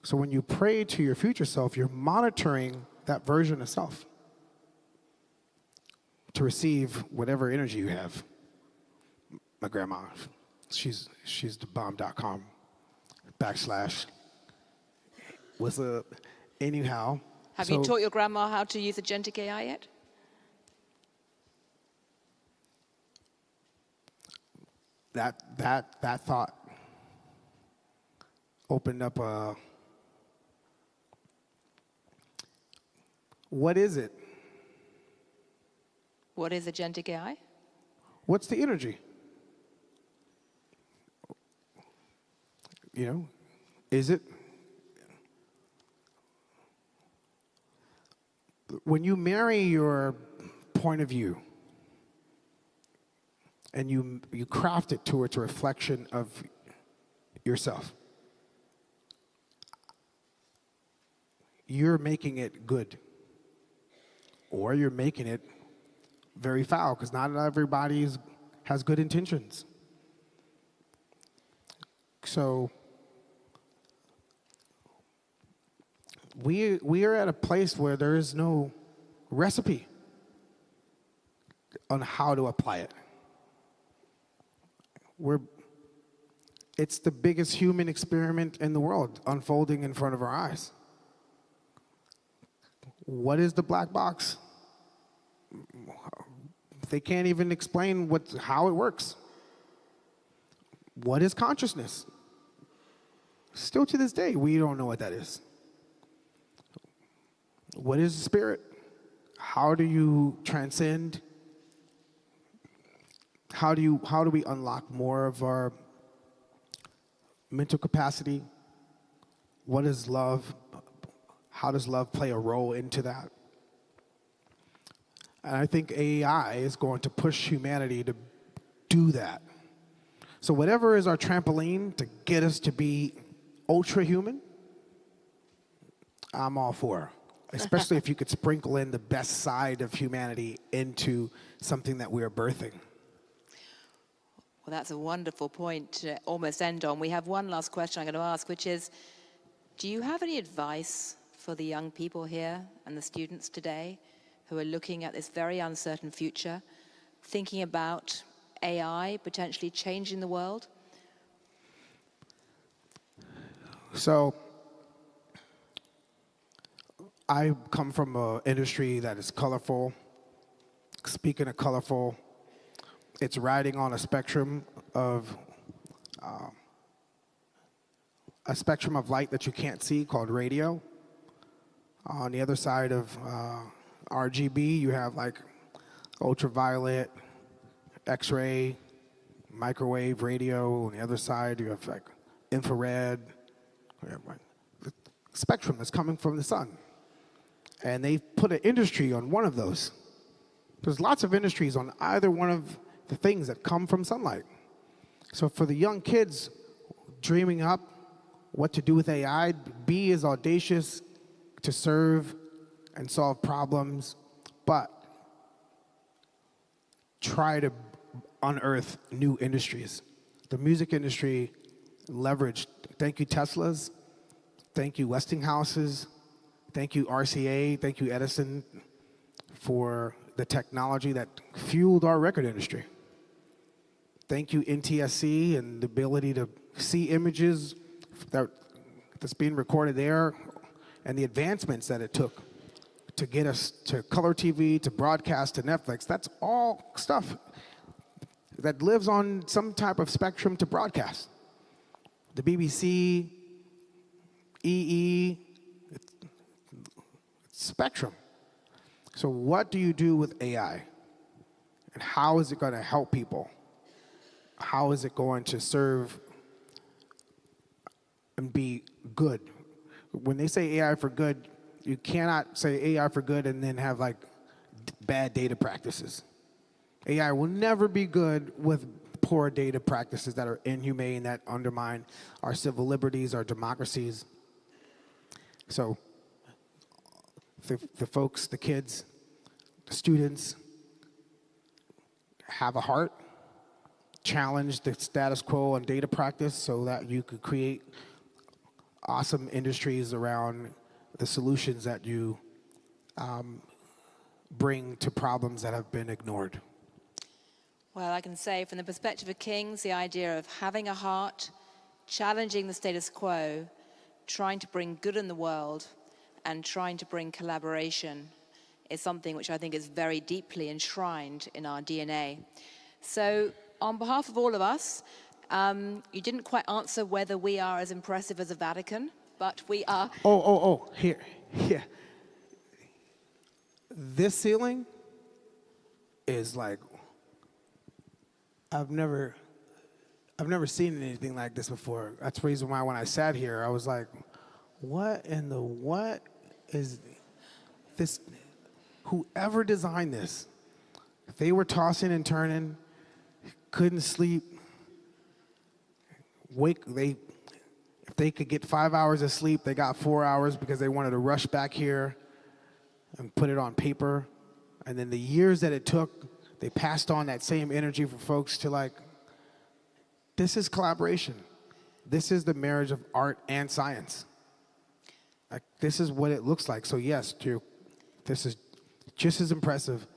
So when you pray to your future self, you're monitoring that version of self to receive whatever energy you have. My grandma, she's the bomb.com / what's up? Anyhow. Have you taught your grandma how to use agentic AI yet? That thought opened up what is it? What is agentic AI? What's the energy? Is it? When you marry your point of view and you craft it towards a reflection of yourself, you're making it good. Or you're making it very foul, because not everybody has good intentions. So we are at a place where there is no recipe on how to apply it. It's the biggest human experiment in the world unfolding in front of our eyes. What is the black box? They can't even explain how it works. What is consciousness? Still to this day, we don't know what that is. What is spirit? How do you transcend? How do we unlock more of our mental capacity? What is love? How does love play a role into that? And I think AI is going to push humanity to do that. So whatever is our trampoline to get us to be ultra human, I'm all for. Especially if you could sprinkle in the best side of humanity into something that we're birthing. Well, that's a wonderful point to almost end on. We have one last question I'm going to ask, which is, do you have any advice for the young people here and the students today who are looking at this very uncertain future, thinking about AI potentially changing the world? So I come from an industry that is colorful. Speaking of colorful, it's riding on a spectrum of light that you can't see called radio. On the other side of RGB, you have like ultraviolet, X-ray, microwave, radio. On the other side, you have like infrared. You have like the spectrum that's coming from the sun. And they put an industry on one of those. There's lots of industries on either one of the things that come from sunlight. So for the young kids dreaming up what to do with AI, be as audacious to serve and solve problems, but try to unearth new industries. The music industry leveraged, thank you Teslas, thank you Westinghouses, thank you RCA, thank you Edison for the technology that fueled our record industry. thank you NTSC and the ability to see images that's being recorded there, and the advancements that it took to get us to color TV, to broadcast, to Netflix. That's all stuff that lives on some type of spectrum to broadcast. The BBC, EE, spectrum. So what do you do with AI? And how is it going to help people? How is it going to serve and be good? When they say AI for good, you cannot say AI for good and then have like bad data practices. AI will never be good with poor data practices that are inhumane, that undermine our civil liberties, our democracies. So the folks, the kids, the students have a heart, challenge the status quo on data practice so that you could create awesome industries around the solutions that you bring to problems that have been ignored. Well, I can say from the perspective of Kings, the idea of having a heart, challenging the status quo, trying to bring good in the world, and trying to bring collaboration is something which I think is very deeply enshrined in our DNA. So on behalf of all of us, you didn't quite answer whether we are as impressive as the Vatican, but we are. Here. Yeah. This ceiling is like, I've never seen anything like this before. That's the reason why when I sat here, I was like, what is this? Whoever designed this, they were tossing and turning, couldn't sleep. If they could get 5 hours of sleep, they got 4 hours because they wanted to rush back here and put it on paper. And then the years that it took, they passed on that same energy for folks to like, this is collaboration. This is the marriage of art and science. Like, this is what it looks like. So yes, this is just as impressive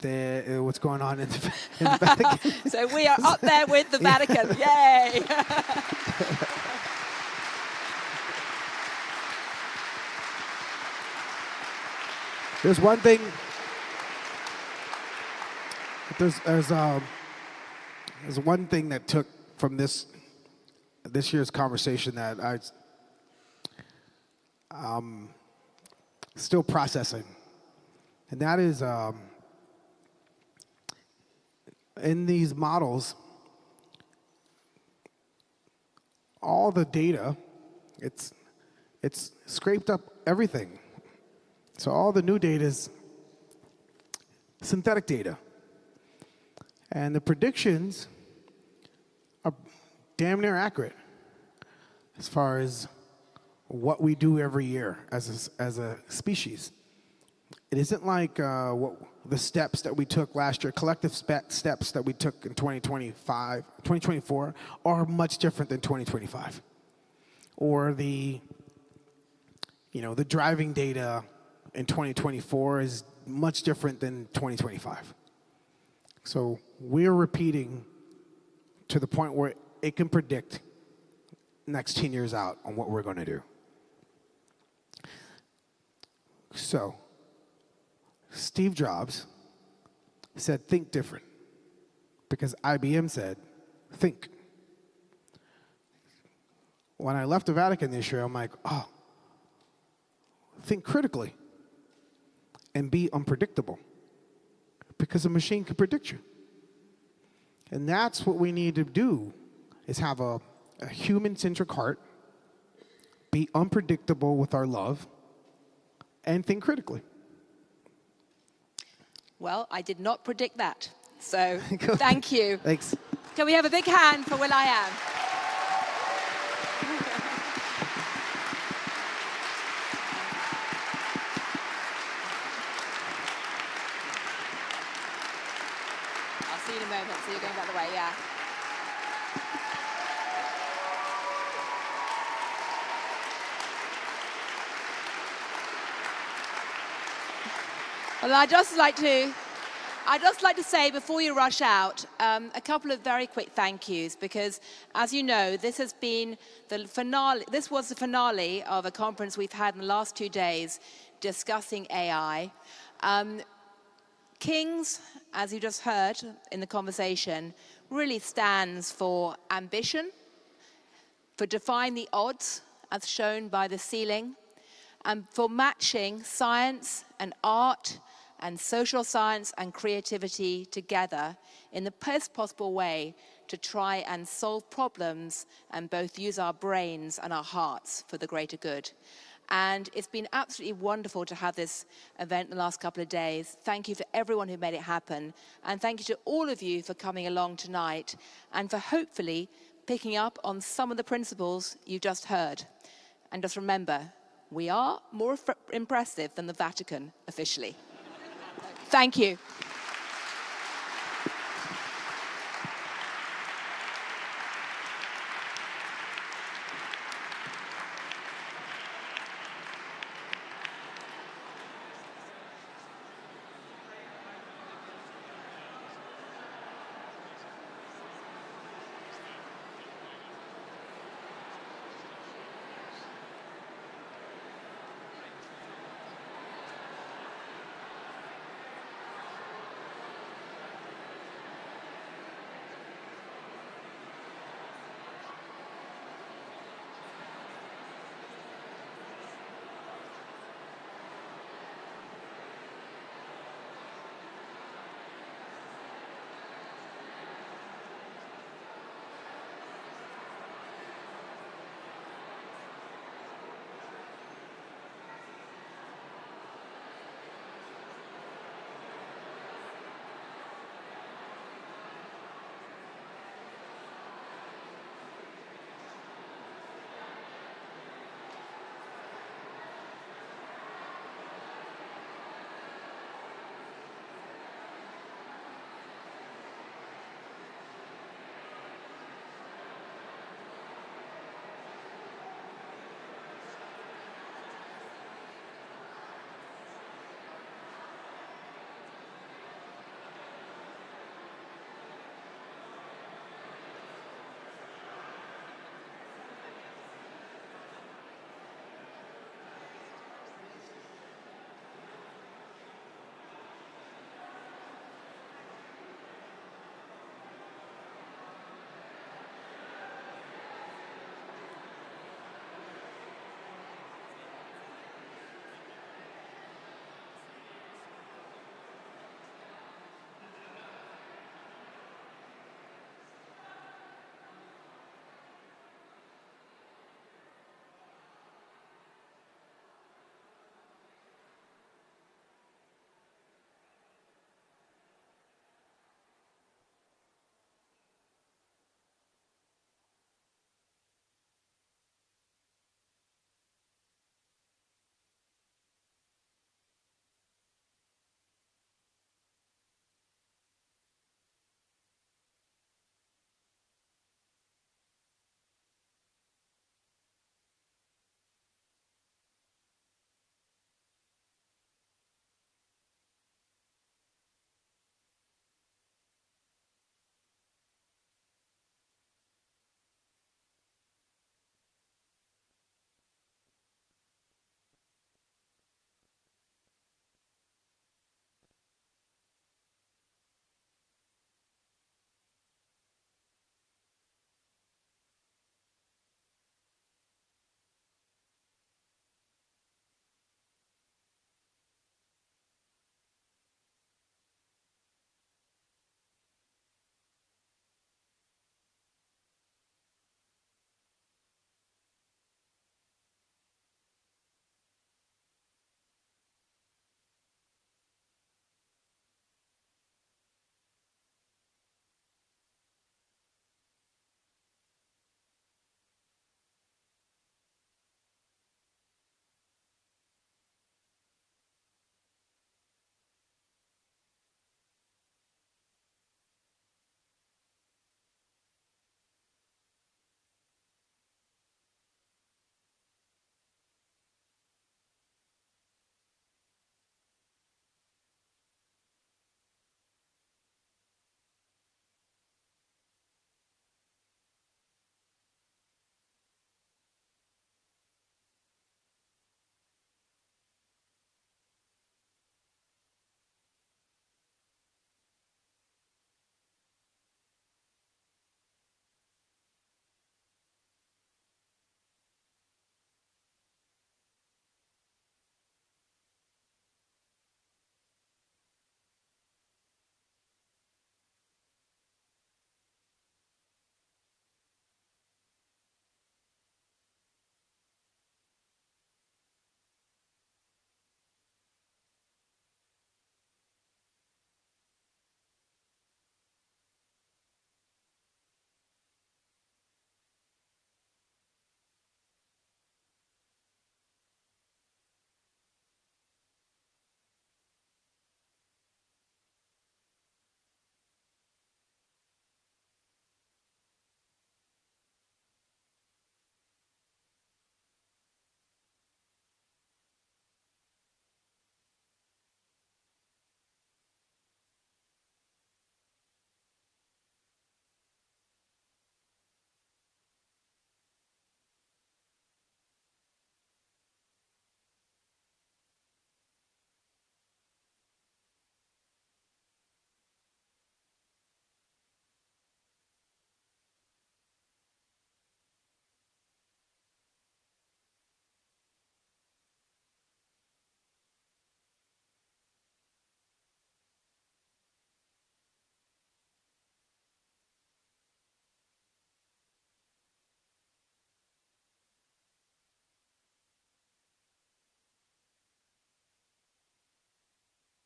than what's going on in the Vatican. So we are up there with the Vatican. Yay! There's one thing. There's one thing that took from this year's conversation that I'm still processing, and that is in these models, all the data, it's scraped up everything. So all the new data is synthetic data. And the predictions are damn near accurate as far as what we do every year as a species. It isn't like the steps that we took last year, collective steps that we took in 2024 are much different than 2025. Or the driving data in 2024 is much different than 2025. So we're repeating to the point where it can predict next 10 years out on what we're going to do. So Steve Jobs said, think different, because IBM said, think. When I left the Vatican this year, I'm like, think critically and be unpredictable, because a machine can predict you. And that's what we need to do, is have a human-centric heart, be unpredictable with our love, and think critically. Well, I did not predict that, so thank you. Thanks. Can we have a big hand for will.i.am? I'll see you in a moment, so you're going back the way, yeah. Well, I'd just like to I'd just like to say, before you rush out, a couple of very quick thank yous, because, as you know, this has been the finale. This was the finale of a conference we've had in the last 2 days discussing AI. King's, as you just heard in the conversation, really stands for ambition, for defying the odds, as shown by the ceiling, and for matching science and art and social science and creativity together in the best possible way to try and solve problems and both use our brains and our hearts for the greater good. And it's been absolutely wonderful to have this event in the last couple of days. Thank you for everyone who made it happen. And thank you to all of you for coming along tonight and for hopefully picking up on some of the principles you just heard. And just remember, we are more impressive than the Vatican officially. Thank you.